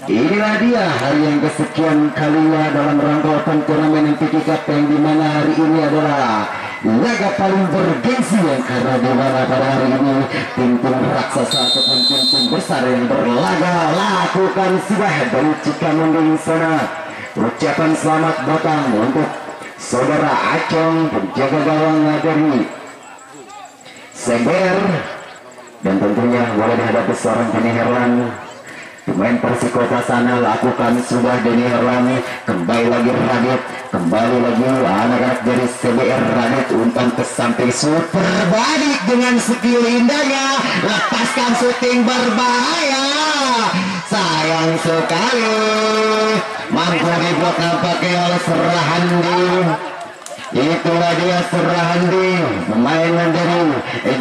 Inilah dia hari yang kesekian kalinya dalam rangka open turnamen MPK Cup, yang dimana hari ini adalah laga paling bergengsi, yang karena dimana pada hari ini tim-tim raksasa ataupun tim-tim besar yang berlaga lakukan sudah dari Cikamunding sana. Ucapan selamat datang untuk saudara Acong, penjaga gawang dari CBR, dan tentunya boleh dihadapi seorang Denny Herlan. Pemain Persikota sana lakukan sudah Denny Herlan, kembali lagi Radit, kembali lagi anak-anak dari CBR. Radit umpan ke samping, super balik dengan skill indahnya, lepaskan syuting berbahaya, sayang sekali mampu diblok nampaknya oleh Serahandi. Itulah dia Serahandi, pemain dari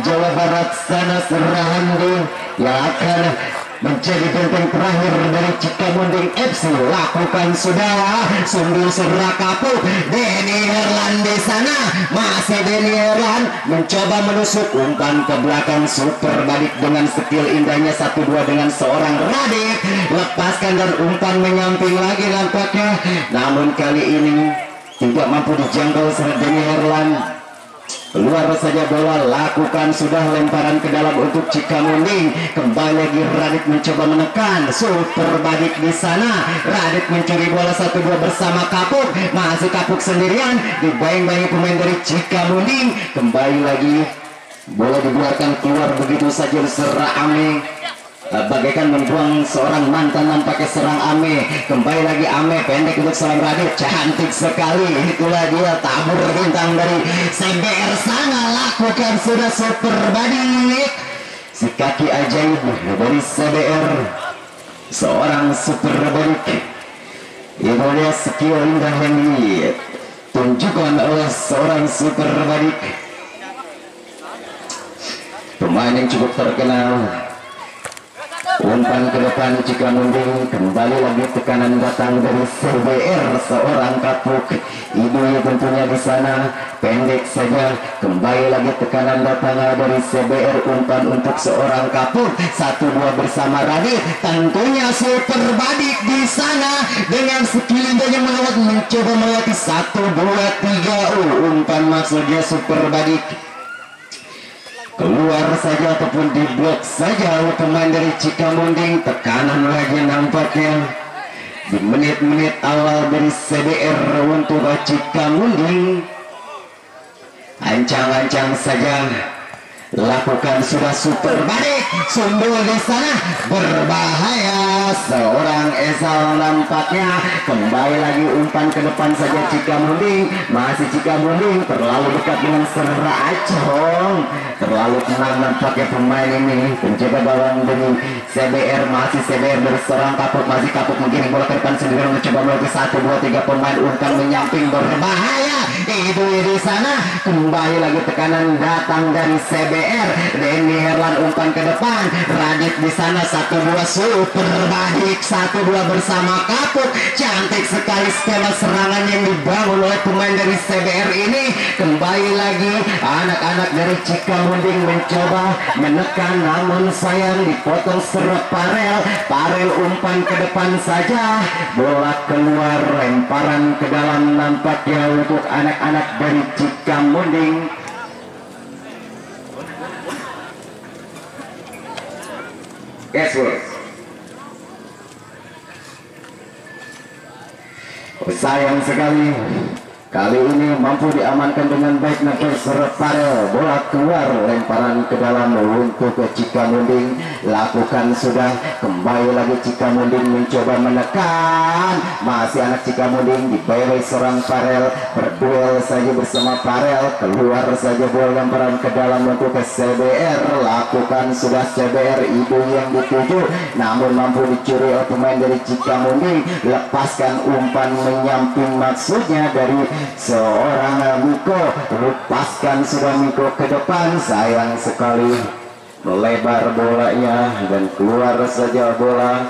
Jawa Barat sana. Serahandi yang akan menjadi benteng terakhir dari Cikamunding FC. Lakukan sudah sundul serah kapuk Denny Herlan di sana. Masih Denny Herlan mencoba menusuk, umpan ke belakang, super balik dengan skill indahnya 1-2 dengan seorang Radit, lepaskan dan umpan menyamping lagi nampaknya, namun kali ini tidak mampu dijangkau serta Denny Herlan. Keluar saja bola, lakukan sudah lemparan ke dalam untuk Cikamunding. Kembali lagi Radit mencoba menekan, super balik di sana. Radit mencuri bola 1-2 bersama Kapuk, masih Kapuk sendirian, dibayang-bayangi pemain dari Cikamunding. Kembali lagi bola dibiarkan keluar begitu saja serang Ame, bagaikan membuang seorang mantan nampaknya serang Ame. Kembali lagi Ame, pendek untuk seorang Radit, cantik sekali. Itulah dia tabur bintang dari CBR sana, lakukan sudah super balik, si kaki ajaib dari CBR, seorang super balik. Itu dia skill indah yang ditunjukkan oleh seorang super balik, pemain yang cukup terkenal. Umpan ke depan Cikamunding, kembali lagi tekanan datang dari CBR, seorang Kapuk. Ibu tentunya di sana, pendek saja, kembali lagi tekanan datang dari CBR. Umpan untuk seorang Kapuk, 1-2 bersama Radit, tentunya super balik di sana dengan skill indahnya melewat, mencoba melewati 1-2-3. Umpan maksudnya super balik, keluar saja ataupun diblok saja oleh pemain dari Cikamunding. Tekanan lagi nampaknya di menit-menit awal dari CBR untuk Cikamunding. Ancang-ancang saja, lakukan sudah super balik, sundul di sana, berbahaya seorang Esal nampaknya. Kembali lagi umpan ke depan saja Cikamunding, masih Cikamunding terlalu dekat dengan Serra Acong, terlalu tenang nampaknya pemain ini, penjaga gawang dari CBR. Masih CBR berserang Kapuk, masih Kapuk mungkin bola ke depan sendiri, mencoba melalui 1-2-3 pemain, umpan menyamping berbahaya. Itu di sana, kembali lagi tekanan datang dari CBR. Denny Herlan umpan ke depan, Radit di sana 1-2 super balik, 1-2 bersama Kapuk. Cantik sekali skema serangan yang dibangun oleh pemain dari CBR ini. Kembali lagi anak-anak dari Cikamunding mencoba menekan, namun sayang dipotong serep Parel. Parel umpan ke depan saja, bola keluar, lemparan ke dalam nampaknya untuk anak-anak dari Cikamunding. Sayang sekali kali ini mampu diamankan dengan baik nampaknya serep Parel. Bola keluar, lemparan ke dalam untuk Cikamunding. Lakukan sudah, kembali lagi Cikamunding mencoba menekan, masih anak Cikamunding dibayar seorang Parel, berduel saja bersama Parel. Keluar saja bola, lemparan ke dalam untuk CBR. Lakukan sudah CBR, ibu yang dituju, namun mampu dicuri oleh pemain dari Cikamunding. Lepaskan umpan menyamping maksudnya dari seorang Miko, lepaskan sudah Miko ke depan, sayang sekali melebar bolanya dan keluar saja bola.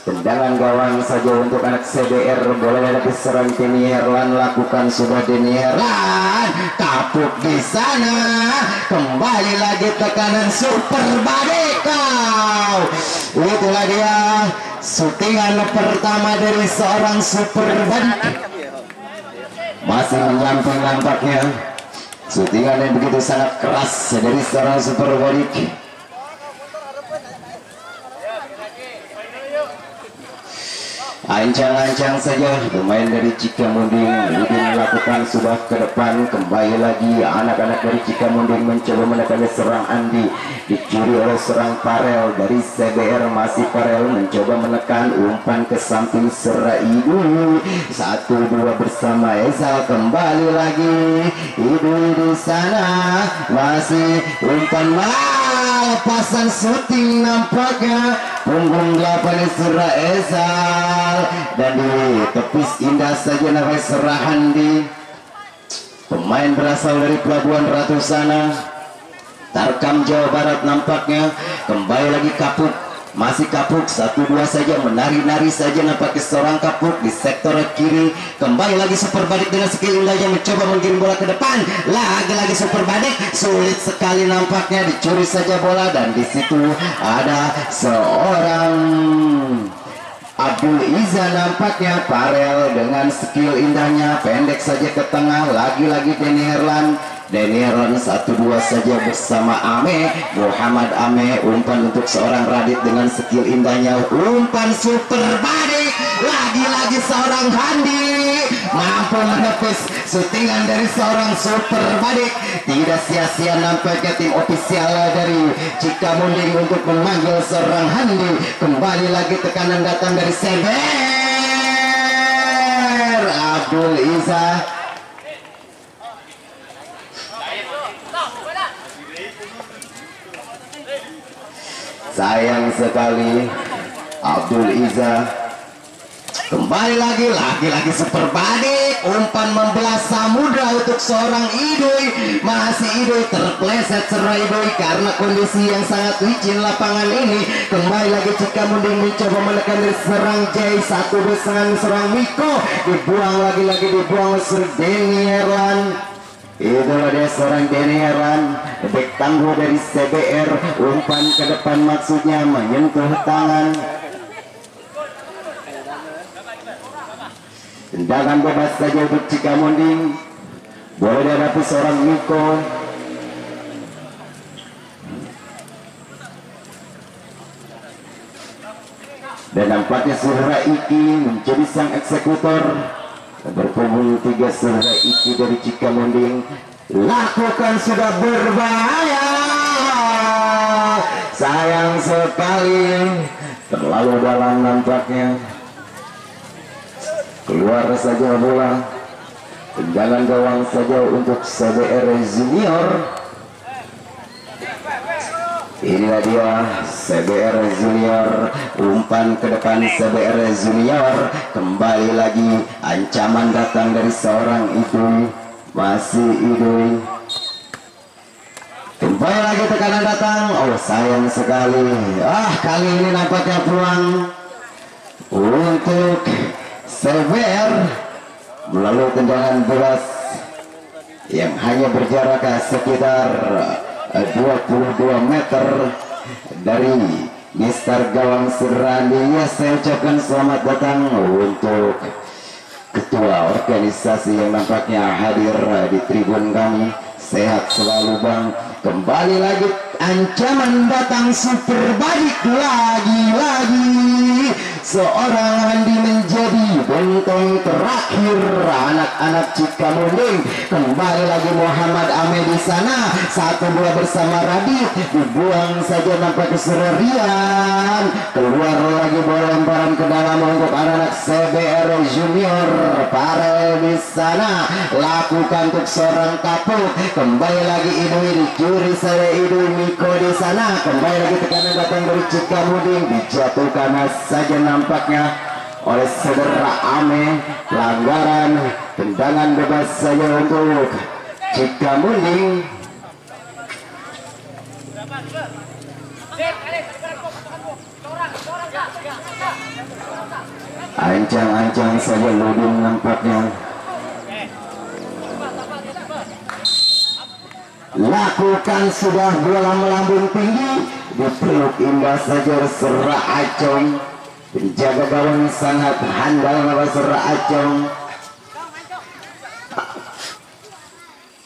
Tendangan gawang saja untuk anak CBR. Bola dari serang Denny Herlan, lakukan sudah Denny Herlan, Kapuk di sana, kembali lagi tekanan super balik. Itulah dia syutingan pertama dari seorang super badik. Masih menyamping nampaknya syutingan yang begitu sangat keras dari seorang super badik. Ancang-ancang saja pemain dari Cikamunding melakukan sudah ke depan. Kembali lagi anak-anak dari Cikamunding mencoba menekan serang Andi, dicuri oleh serang Farel dari CBR. Masih Farel mencoba menekan umpan ke samping Seraidu. 1-2 bersama Ezal. Kembali lagi Idu di sana, masih umpan lepasan syuting nampaknya punggung 8 Surah Ezal, dan ditepis indah saja namanya Serahandi, pemain berasal dari Pelabuhan Ratu sana, Tarkam Jawa Barat nampaknya. Kembali lagi Kapuk, masih Kapuk 1-2 saja, menari-nari saja nampaknya seorang Kapuk di sektor kiri. Kembali lagi super badik dengan skill indahnya mencoba menggiring bola ke depan. Lagi-lagi super badik, sulit sekali nampaknya, dicuri saja bola, dan di situ ada seorang Abdul Iza nampaknya. Farel dengan skill indahnya pendek saja ke tengah. Lagi-lagi Denny Herlan, 1-2 saja bersama Ame, Muhammad Ame. Umpan untuk seorang Radit dengan skill indahnya, umpan super badik. Lagi-lagi seorang Handi mampu menepis syutingan dari seorang super badik. Tidak sia-sia nampaknya tim ofisial dari Cikamunding untuk memanggil seorang Handi. Kembali lagi tekanan datang dari Seber Abdul Iza. Sayang sekali Abdul Iza. Kembali lagi super badik, umpan membelah samudra untuk seorang Idoi. Masih Idoi terpleset serah Idoi karena kondisi yang sangat licin lapangan ini. Kembali lagi Cikamunding mencoba menekan dari serang Jai, 1-2 serangan serang Miko, dibuang lagi-lagi, dibuang oleh Denny Herlan. Itulah dia seorang Denny Herlan, bek tangguh dari CBR. Umpan ke depan maksudnya menyentuh tangan. Tendangan bebas saja untuk Cikamunding. Boleh dihadapi seorang Miko. Dan nampaknya Surah Iki menjadi sang eksekutor. Berkumpul 3 Surah Iki dari Cikamunding. Lakukan sudah berbahaya. Sayang sekali, terlalu dalam nampaknya. Keluar saja bola. Tendangan gawang saja untuk CBR Junior. Inilah dia CBR Junior. Umpan ke depan CBR Junior. Kembali lagi ancaman datang dari seorang Idui. Masih Idui. Kembali lagi tekanan datang. Oh sayang sekali. Kali ini nampaknya peluang untuk CBR melalui tendangan bebas yang hanya berjarak sekitar 22 meter dari Mister Gawang Serandi. Ya, saya ucapkan selamat datang untuk ketua organisasi yang nampaknya hadir di tribun kami. Sehat selalu Bang. Kembali lagi ancaman datang super badik lagi-lagi. Seorang Handi menjadi benteng terakhir anak-anak Cikamunding. Kembali lagi Muhammad Ame di sana, 1-2 bersama Radit, dibuang saja nampaknya Surarian. Keluar lagi bola lemparan ke dalam untuk anak-anak CBR Junior. Farel di sana, lakukan untuk seorang Kapuk. Kembali lagi Idui, dicuri saya Idui. Miko di sana, kembali lagi tekanan datang dari Cikamunding, dijatuhkan saja nampaknya oleh saudara Ame. Pelanggaran, tendangan bebas saja untuk Cikamunding. Ancang-ancang saja Ludin nampaknya. Lakukan sudah bola melambung tinggi, dipeluk indah saja Serra Acong. Penjaga gawang sangat handal nama Serra Acong.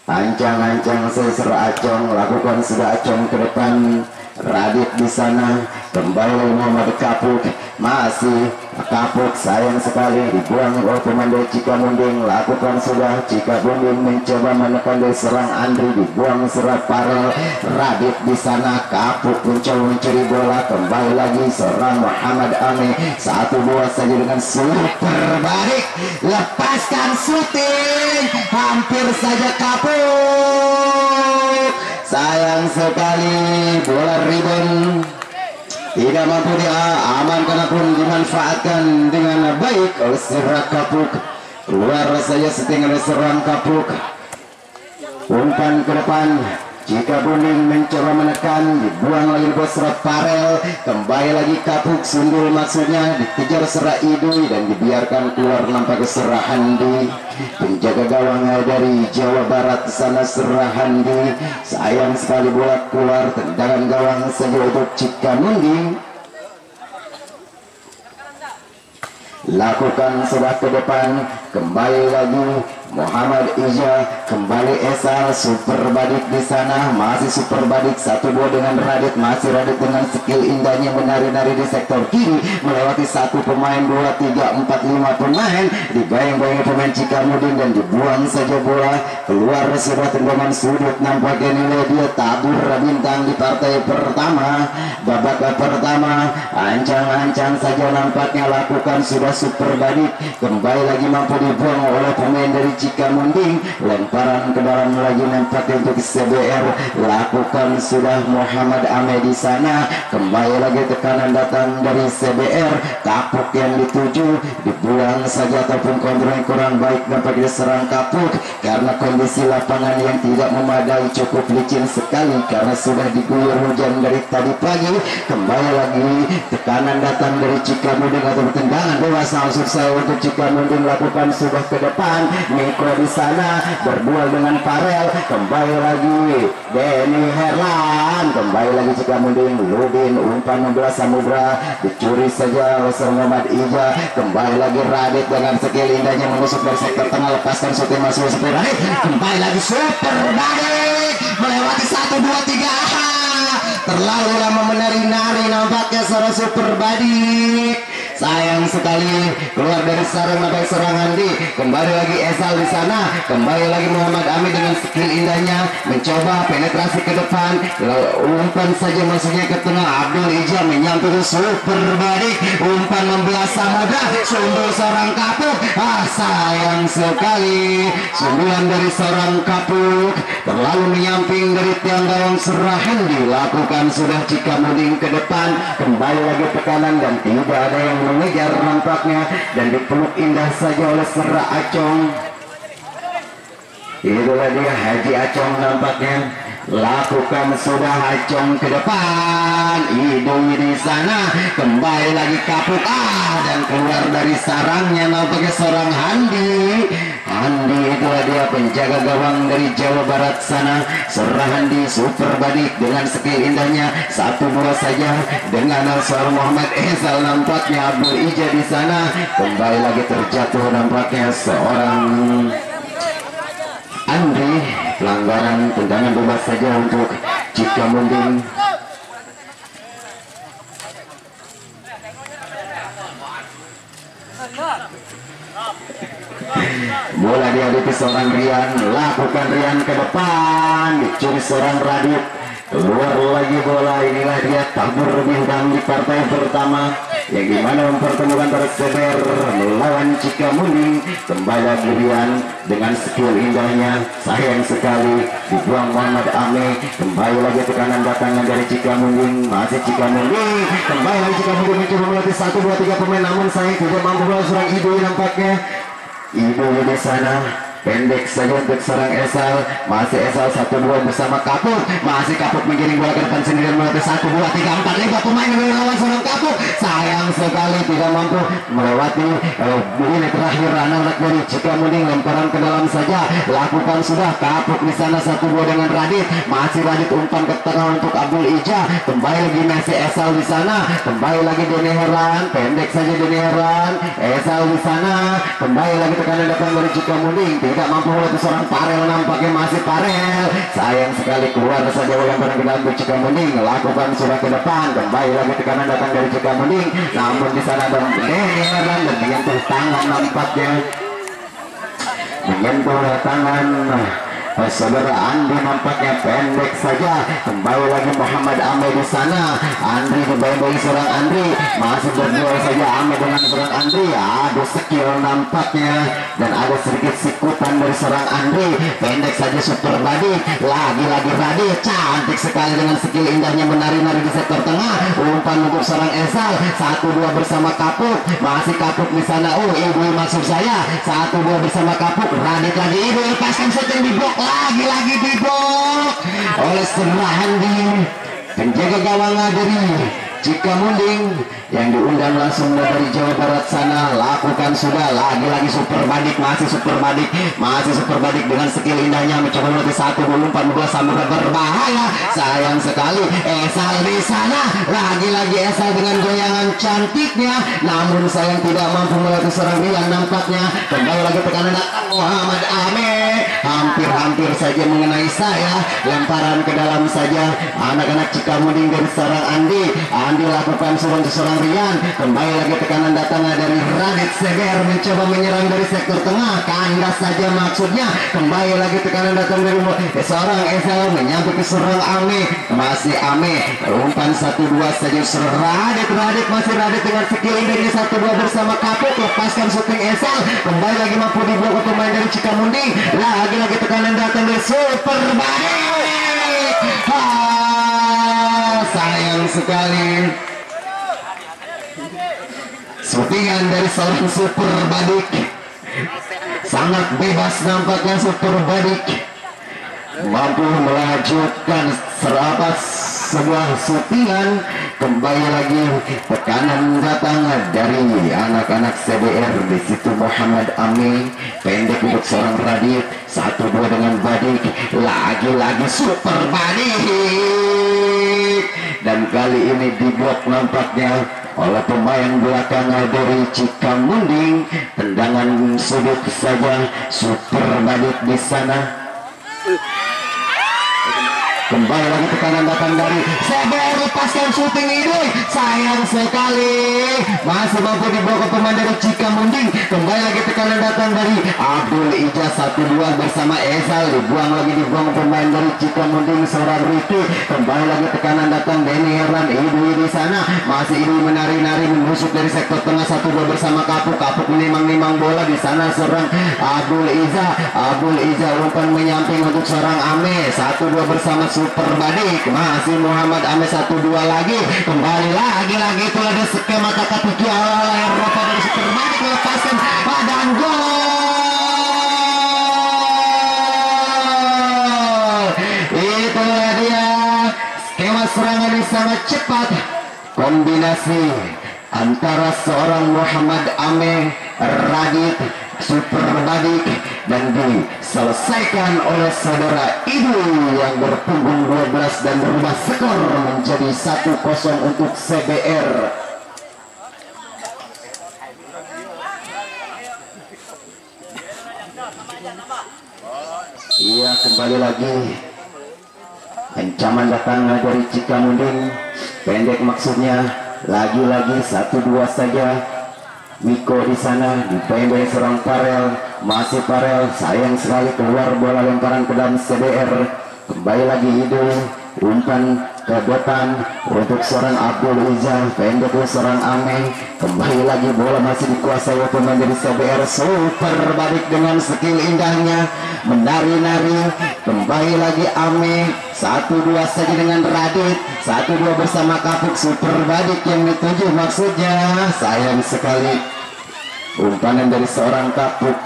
Ancang-ancang Serra Acong, lakukan sudah Acong ke depan. Radit di sana, kembali Muhammad Kapuk, masih Kapuk sayang sekali dibuang oleh komando Cikamunding. Lakukan sudah Cikamunding mencoba menekan dari serang Andri, dibuang serat Parel. Radit di sana, Kapuk mencoba mencuri bola, kembali lagi serang Muhammad Ami. 1-2 saja dengan super balik, lepaskan syuting, hampir saja Kapuk. Sayang sekali bola rebound tidak mampu diamankan pun dimanfaatkan dengan baik oleh Serra Kapuk. Keluar saja setengah dari serang Kapuk. Umpan ke depan, Cikamunding mencoba menekan, dibuang lagi ke Serra Parel. Kembali lagi Kapuk sundul maksudnya, dikejar Serra Idui dan dibiarkan keluar nampak ke Serra Handi. Penjaga gawang dari Jawa Barat sana Serra Handi. Sayang sekali bola keluar, tendangan gawang saja untuk Cikamunding. Lakukan sudah ke depan, kembali lagi Muhammad Ija, kembali Esal, super badik di sana, masih super badik 1-2 dengan Radit, masih Radit dengan skill indahnya menari-nari di sektor kiri, melewati 1 pemain, 2, 3, 4, 5 pemain, dibayang-bayang pemain Cikamunding dan dibuang saja bola, keluar sudah tendangan sudut, nampaknya nilai dia tabur bintang di partai pertama, babak pertama, ancang-ancang saja nampaknya lakukan sudah super badik, kembali lagi mampu dibuang oleh pemain dari Cikamunding. Lemparan ke dalam lagi nampaknya untuk CBR, lakukan sudah Muhammad Ame di sana. Kembali lagi tekanan datang dari CBR, Kapuk yang dituju, dibuang saja ataupun kontrol kurang baik nampaknya serang Kapuk karena kondisi lapangan yang tidak memadai, cukup licin sekali karena sudah diguyur hujan dari tadi pagi. Kembali lagi tekanan datang dari Cikamunding atau tendangan bebas langsung saya untuk Cikamunding, lakukan sudah ke depan. Miko di sana berduel dengan Parel, kembali lagi Denny Herlan, kembali lagi Cikamunding. Ludin umpan 16 Samudra dicuri saja oleh Muhammad Ija, kembali lagi Radit dengan skill indahnya menusuk dari sektor tengah, lepaskan syuting masuk seperti Radit, kembali lagi super balik melewati 1, 2, 3, terlalu lama menari-nari nampaknya seorang super badik. Sayang sekali keluar dari sarang nampaknya serang Handi. Kembali lagi Esal di sana, kembali lagi Muhammad Ami dengan skill indahnya mencoba penetrasi ke depan, umpan saja masuknya ke tengah. Abdul Ija menyampaikan super balik, umpan 16 Samudra, sundul seorang Kapuk. Sayang sekali sundulan dari seorang Kapuk terlalu menyamping dari tiang gawang Serra Handi. Lakukan sudah Cikamunding ke depan, kembali lagi tekanan dan tidak ada yang mengejar nampaknya dan dipeluk indah saja oleh Serra Acong. Itulah dia Haji Acong nampaknya. Lakukan sudah Acong ke depan, Idui di sana, kembali lagi Kapuk dan keluar dari sarangnya nampaknya seorang Handi. Handi itulah dia penjaga gawang dari Jawa Barat sana. Serra Handi super badik dengan skill indahnya 1-2 saja dengan seorang Muhammad Esal nampaknya. Abdul Ija di sana, kembali lagi terjatuh nampaknya seorang Andri. Pelanggaran tendangan bebas saja untuk Cikamunding. Bola dihadapi seorang Rian, lakukan Rian ke depan, dicuri seorang Radit, keluar lagi bola. Inilah dia tabur bintang di partai pertama yang dimana mempertemukan antara CBR melawan Cikamunding. Kembali lagi Rian dengan skill indahnya, sayang sekali dibuang Muhammad Ame. Kembali lagi tekanan datangnya dari Cikamunding, masih Cikamunding, kembali lagi Cikamunding mencoba melatih 1, 2, 3 pemain, namun sayang tidak mampu melawan seorang Idui nampaknya. Idui di sana pendek saja untuk serang Esal, masih Esal 1-2 bersama Kapuk, masih Kapuk menggiring bola ke depan sendirian melatih 1, 2, 3, 4, 5 pemain yang melawan seorang Kapuk. Sayang sekali tidak mampu melewati ini terakhir anak-anak dari Cikamunding. Lemparan ke dalam saja lakukan sudah kapuk di sana 1-2 dengan Radit. Masih Radit umpan ke tengah untuk Abdul Ija. Kembali lagi masih Esal di sana. Kembali lagi Deni Herlan, pendek saja Deni Herlan. Esal di sana. Kembali lagi tekanan datang dari Cikamunding. Tidak mampu melewati seorang Parel, nampaknya masih Parel. Sayang sekali keluar saja lemparan ke dalam dari Cikamunding. Lakukan sudah ke depan. Kembali lagi tekanan datang dari Cikamunding. Namun di sana ada Deni Herlan dan menyentuh tangan nampaknya. Menyentuh tangan saudara Andi, nampaknya pendek saja. Kembali lagi Muhammad Ame di sana. Andri kembali seorang Andri, masih berdua saja Ame dengan seorang Andri. Ada skill nampaknya dan ada sedikit sikutan dari seorang Andri. Pendek saja super body. Lagi-lagi Radit cantik sekali dengan skill indahnya menari-nari di sektor tengah. Umpan untuk seorang Esal. 1-2 bersama Kapuk. Masih Kapuk di sana. Oh, Ibu maksud saya. 1-2 bersama Kapuk. Radit lagi. Ibu lepaskan shooting di blok. Lagi-lagi diblok oleh Serahandi, penjaga gawang dari Cikamunding yang diundang langsung dari Jawa Barat sana. Lakukan sudah lagi-lagi super badik, masih super badik dengan skill indahnya mencoba melatih 1-2 sampai berbahaya. Sayang sekali Esal di sana. Lagi-lagi Esal dengan goyangan cantiknya, namun sayang tidak mampu melatih seorang Rian nampaknya. Kembali lagi tekanan Muhammad Ame, hampir saja mengenai saya. Lemparan ke dalam saja anak-anak Cikamunding dari seorang Andi lakukan seorang Rian. Kembali lagi tekanan datangnya dari Radit Seger mencoba menyerang dari sektor tengah. Kandas saja maksudnya. Kembali lagi tekanan datang dari seorang Esal menyambut ke seorang Ame. Masih Ame. Umpan 1-2 saja Radit masih Radit dengan skill indahnya 1-2 bersama Kapuk. Lepaskan shooting Esal. Kembali lagi mampu diblok pemain dari Cikamunding. Lagi-lagi tekanan datang dari Super Body. Sayang sekali shootingan dari seorang Super Badik. Sangat bebas nampaknya Super Badik mampu melanjutkan sebuah shootingan. Kembali lagi tekanan datang dari anak-anak CBR. Di situ Muhammad Ami pendek untuk seorang Radit. 1-2 dengan Badik. Lagi-lagi Super Badik, dan kali ini diblok nampaknya oleh pemain belakang dari Cikamunding. Tendangan sudut saja Super Badik di sana. Kembali lagi tekanan datang dari CBR. Lepaskan shooting ini. Sayang sekali masih mampu dibawa ke pemain dari Cikamunding. Kembali lagi tekanan datang dari Abdul Ija. 1-2 bersama Esal. Dibuang pemain dari Cikamunding seorang Ricky. Kembali lagi tekanan datang Deni Herlan. Ibu di sana masih Ibu menari-nari menusuk dari sektor tengah. 1-2 bersama Kapuk menimang-nimang bola di sana seorang Abdul Ija umpan menyamping untuk seorang Ame. 1-2 bersama Super Badik. Masih Muhammad Ame. 1-2 lagi. Kembali lagi itu ada skema teka-teki ala Eropa dari Super Badik. Lepaskan dan gol. Itulah dia skema serangan yang sangat cepat. Kombinasi antara seorang Muhammad Ame, Radit, Super Badik, dan diselesaikan oleh saudara Ibu yang berpunggung 12 dan berubah skor menjadi 1-0 untuk CBR. Iya, kembali lagi ancaman datang dari Cikamunding. Pendek maksudnya. Lagi-lagi 1-2 saja. Miko di sana dipendek seorang Parel. Masih Parel. Sayang sekali keluar bola lemparan ke dalam CBR. Kembali lagi Idul. Umpan ke depan untuk seorang Abdul Ija. Pendek seorang Ame. Kembali lagi bola masih dikuasai oleh pemain dari CBR. Super Badik dengan skill indahnya menari-nari. Kembali lagi Ame. 1-2 saja dengan Radit. 1-2 bersama Kapuk. Super Badik yang dituju maksudnya. Sayang sekali umpanan dari seorang Kapuk.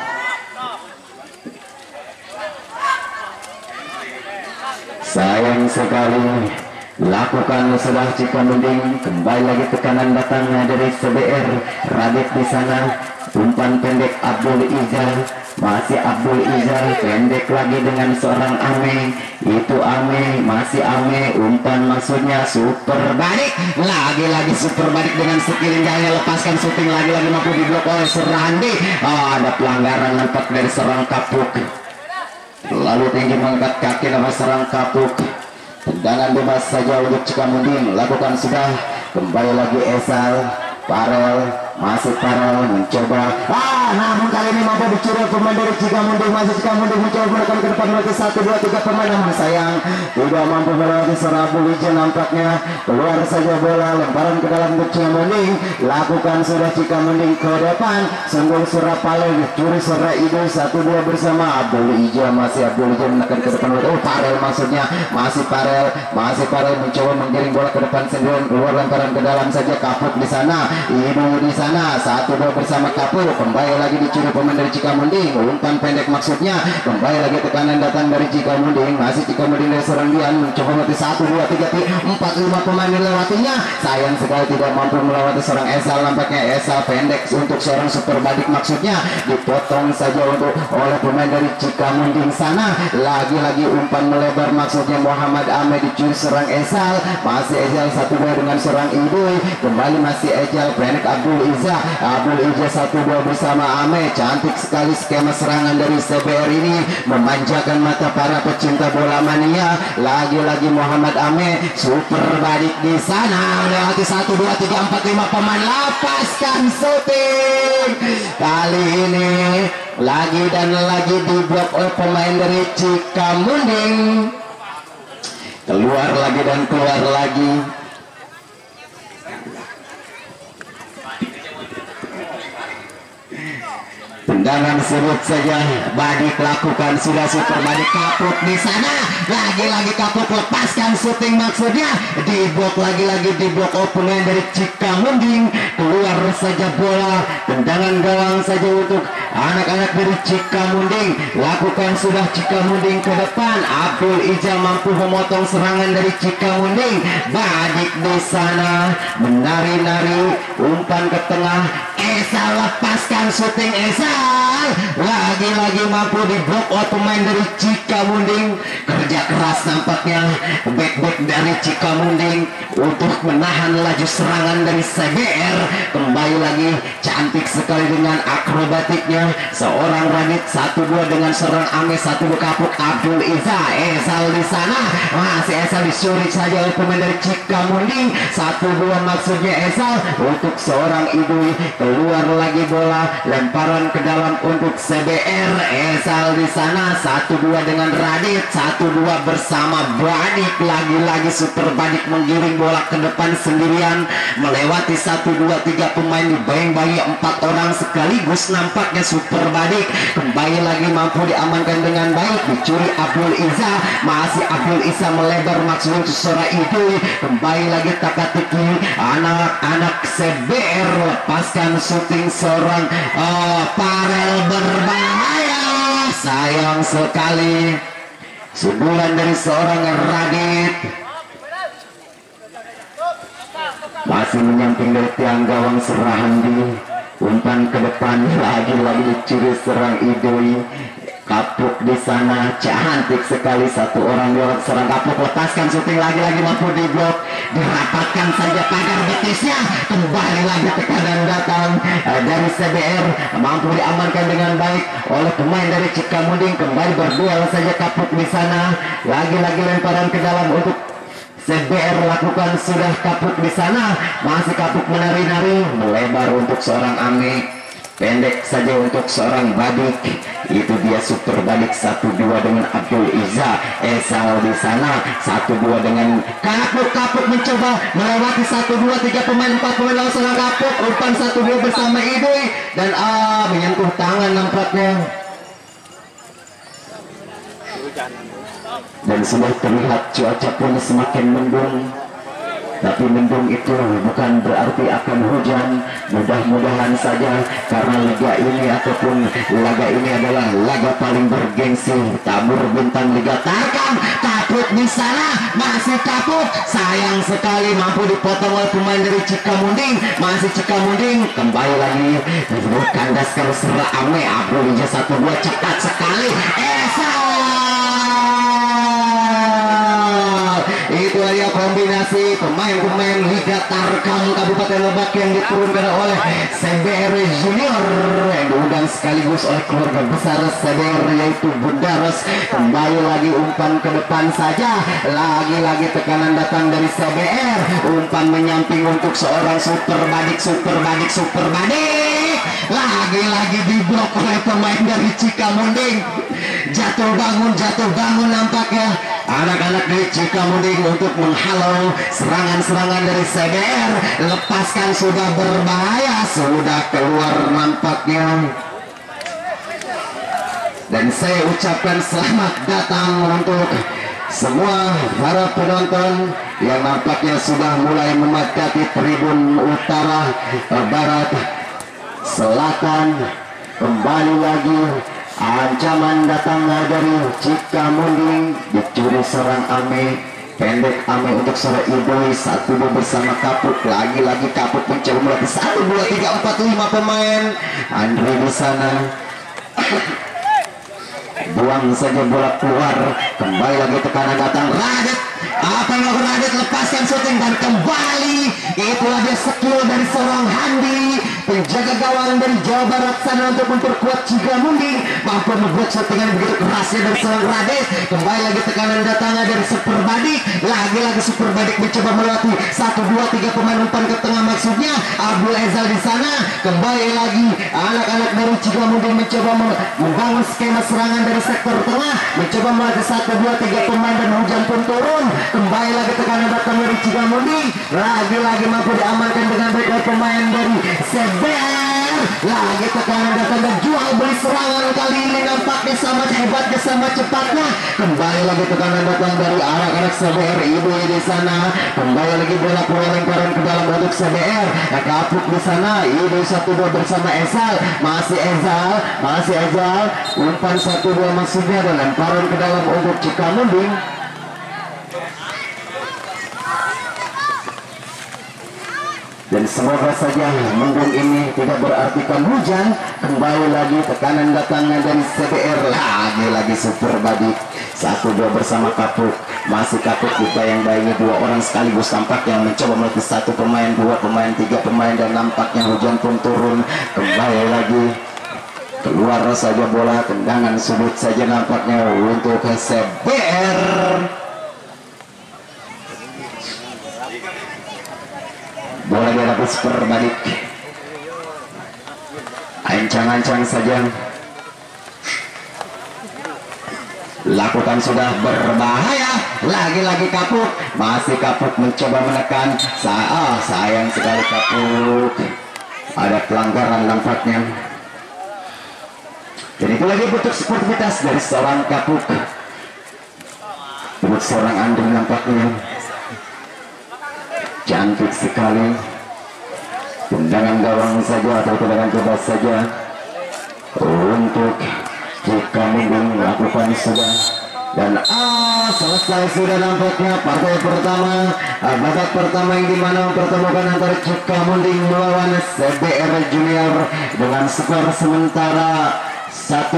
Sayang sekali lakukan sudah jika mending. Kembali lagi tekanan datangnya dari CBR. Radit di sana, umpan pendek Abdul Izal, masih Abdul Izal, pendek lagi dengan seorang Ame. Itu Ame, masih Ame, umpan maksudnya super balik, lagi-lagi super balik dengan skill yang lepaskan syuting, lagi-lagi mampu diblok oleh Serandi. Ada pelanggaran nampak dari serang Kapuk, lalu tinggi mengangkat kaki nama serang Kapuk. Tendangan bebas saja untuk Cikamunding, lakukan sudah. Kembali lagi Esal, Parel, masih Parel mencoba. Namun kali ini mampu dicuri pemain dari Cikamunding. Masih Cikamunding mencoba menekan ke depan lagi 1, 2, 3 pemain, namun sayang tidak mampu melewati serang Bulija. Nampaknya keluar saja bola, lemparan ke dalam untuk Cikamunding. Lakukan sudah Cikamunding ke depan. Sungguh Surapale dicuri serang Ido 1, 2 bersama Abdul Ija. Masih Abdul Ija menekan ke depan. Parel maksudnya, masih Parel mencoba menggiring bola ke depan sendirian, keluar lemparan ke dalam saja. Kapuk di sana, Ido di sana, 1, 2 bersama Kapuk. Kembali lagi dicuri pemain dari Cikamunding, umpan pendek maksudnya. Kembali lagi tekanan datang dari Cikamunding, masih Cikamunding dari Seranggian mencoba melewati 1, 2, 3, 4, 5 pemain dilewatinya. Sayang sekali tidak mampu melewati seorang Esal. Nampaknya Esal pendek untuk seorang super badik maksudnya, dipotong saja untuk oleh pemain dari Cikamunding sana. Lagi-lagi umpan melebar maksudnya Muhammad Ahmed dicuri serang Esal, masih Esal 1, 2 dengan serang Idui. Kembali masih Esal pendek Abdul Iza 1, 2 bersama Ame. Cantik sekali skema serangan dari CBR ini, memanjakan mata para pecinta bola mania. Lagi-lagi Muhammad Ame super balik di sana, lewati 1, 2, 3, 4, 5 pemain, lepaskan syuting. Kali ini lagi dan lagi diblok oleh pemain dari Cikamunding. Keluar lagi dan keluar lagi. Tendangan surut saja, Badik lakukan sudah super Badik. Kapuk di sana, lagi-lagi Kapuk lepaskan syuting maksudnya, diblok lagi-lagi diblok opponent dari Cikamunding. Keluar saja bola, tendangan gawang saja untuk anak-anak dari Cikamunding. Lakukan sudah Cikamunding ke depan. Abdul Ijal mampu memotong serangan dari Cikamunding. Badik di sana menari-nari, umpan ke tengah. Esal lepaskan syuting Esal, lagi-lagi mampu diblok oleh pemain dari Cikamunding. Kerja keras nampaknya back-back dari Cikamunding untuk menahan laju serangan dari CBR. Kembali lagi cantik sekali dengan akrobatiknya seorang Radit. 1, 2 dengan serang Ame, 1, 2 Kapuk Abdul Iza. Esal di sana, masih Esal disurik saja oleh pemain dari Cikamunding. 1, 2 maksudnya Esal untuk seorang Idui. Keluar lagi bola, lemparan ke dalam untuk CBR. Esal di sana, 1, 2 dengan Radit, 1, 2 bersama Badik. Lagi-lagi super Badik menggiring bola ke depan sendirian, melewati 1, 2, 3 pemain, dibayang-bayangi 4 orang sekaligus. Nampaknya super Badik kembali lagi mampu diamankan dengan baik, dicuri Abdul Iza. Masih Abdul Iza melebar maksudnya Sora Idui. Kembali lagi taka-tiki anak-anak CBR, lepaskan syuting seorang Parel berbahaya. Sayang sekali sundulan dari seorang Radit, masih menyamping dari tiang gawang Serahandi. Umpan ke depan, lagi-lagi dicuri serang Idui. Kapuk di sana, cantik sekali, 1 orang lewat serang Kapuk, lepaskan syuting, lagi-lagi mampu diblok, dirapatkan saja pagar betisnya. Kembali lagi tekanan datang dari CBR, mampu diamankan dengan baik oleh pemain dari Cikamunding. Kembali berduel saja Kapuk di sana, lagi-lagi lemparan ke dalam untuk CBR. Lakukan sudah Kapuk di sana, masih Kapuk menari-nari, melebar untuk seorang Ame, pendek saja untuk seorang Badik. Itu dia super Badik. 1, 2 dengan Abdul Iza. Esal di sana, 1, 2 dengan Kapuk. Kapuk mencoba melewati 1, 2, 3 pemain, 4 pemain lawan seorang Kapuk. Umpan 1, 2 bersama Idui dan menyentuh tangan nampaknya. Dan sudah terlihat cuaca pun semakin mendung. Tapi mendung itu bukan berarti akan hujan. Mudah-mudahan saja, karena liga ini ataupun laga ini adalah laga paling bergengsi. Tabur Bintang Liga Tarkam, Kapuk di sana masih Kapuk, sayang sekali mampu dipotong oleh pemain dari Cikamunding. Masih Cikamunding, kembali lagi kandaskan serah Ame Abdul Ija 1-2, cepat sekali Itulah dia kombinasi pemain-pemain Liga Tarkam Kabupaten Lebak yang diturunkan oleh CBR Junior yang diundang sekaligus oleh keluarga besar CBR yaitu Bundaros. Kembali lagi umpan ke depan saja, lagi-lagi tekanan datang dari CBR, umpan menyamping untuk seorang super badik, lagi-lagi diblok oleh pemain dari Cikamunding. Jatuh bangun nampaknya anak-anak dari Cikamunding untuk menghalau serangan-serangan dari CBR. Lepaskan, sudah berbahaya, sudah keluar nampaknya. Dan saya ucapkan selamat datang untuk semua para penonton yang nampaknya sudah mulai memadati tribun utara, barat, selatan. Kembali lagi ancaman datang dari Cikamunding, dicuri serang Ame, pendek Ame untuk seorang Idoi, 1-2 bersama Kapuk. Lagi-lagi Kapuk mencoba melatih 1, 2, 3, 4, 5 pemain. Andre di sana buang saja bola keluar. Kembali lagi tekanan datang Radit. Apa yang dilakukan Radit? Lepaskan syuting dan kembali. Itulah dia skill dari seorang Handi, penjaga gawang dari Jawa Barat sana untuk memperkuat Cikamunding. Mampu membuat syutingan begitu kerasnya dari seorang Radit. Kembali lagi tekanan datangnya dari Super Badik. Lagi-lagi Super Badik mencoba melewati 1, 2, 3 pemain umpan ke tengah, maksudnya Abdul Ezal di sana. Kembali lagi anak-anak dari Cikamunding mencoba membangun skema serangan dari sektor tengah, mencoba melatih 1, 2, 3 pemain dan hujan pun turun. Kembali lagi tekanan datang dari Cikamunding, lagi-lagi mampu diamankan dengan baik oleh pemain dari CBR. Lagi tekanan datang dan jual beli serangan kali ini nampaknya sama hebatnya, sama cepatnya. Kembali lagi tekanan datang dari anak-anak CBR, ibu di sana. Kembali lagi bola lemparan ke dalam untuk CBR. Kapuk di sana, ibu 1-2 bersama Ezal, masih Ezal, umpan 1-2 maksudnya dan lemparan ke dalam untuk Cikamunding. Dan semoga saja mendung ini tidak berartikan hujan. Kembali lagi tekanan datangnya dari CBR, lagi-lagi Super Badik, 1-2 bersama Kapuk. Masih Kapuk dibayang-bayangi 2 orang sekaligus, tampaknya mencoba melatih 1 pemain, 2 pemain, 3 pemain, dan nampaknya hujan pun turun. Kembali lagi keluar saja bola, tendangan sudut saja nampaknya untuk CBR. Bola didapat Super Badik, ancang-ancang saja, lakukan sudah berbahaya. Lagi-lagi Kapuk, masih Kapuk mencoba menekan. Sayang sekali Kapuk, ada pelanggaran nampaknya. Dan itu lagi bentuk sportivitas dari seorang Kapuk, untuk seorang Andri nampaknya. Cantik sekali, tendangan gawang saja atau tendangan bebas saja untuk Cikamunding melakukan sudah. Dan selesai sudah nampaknya partai pertama, babak pertama yang dimana mempertemukan antara Cikamunding melawan CBR Junior dengan skor sementara 1-0.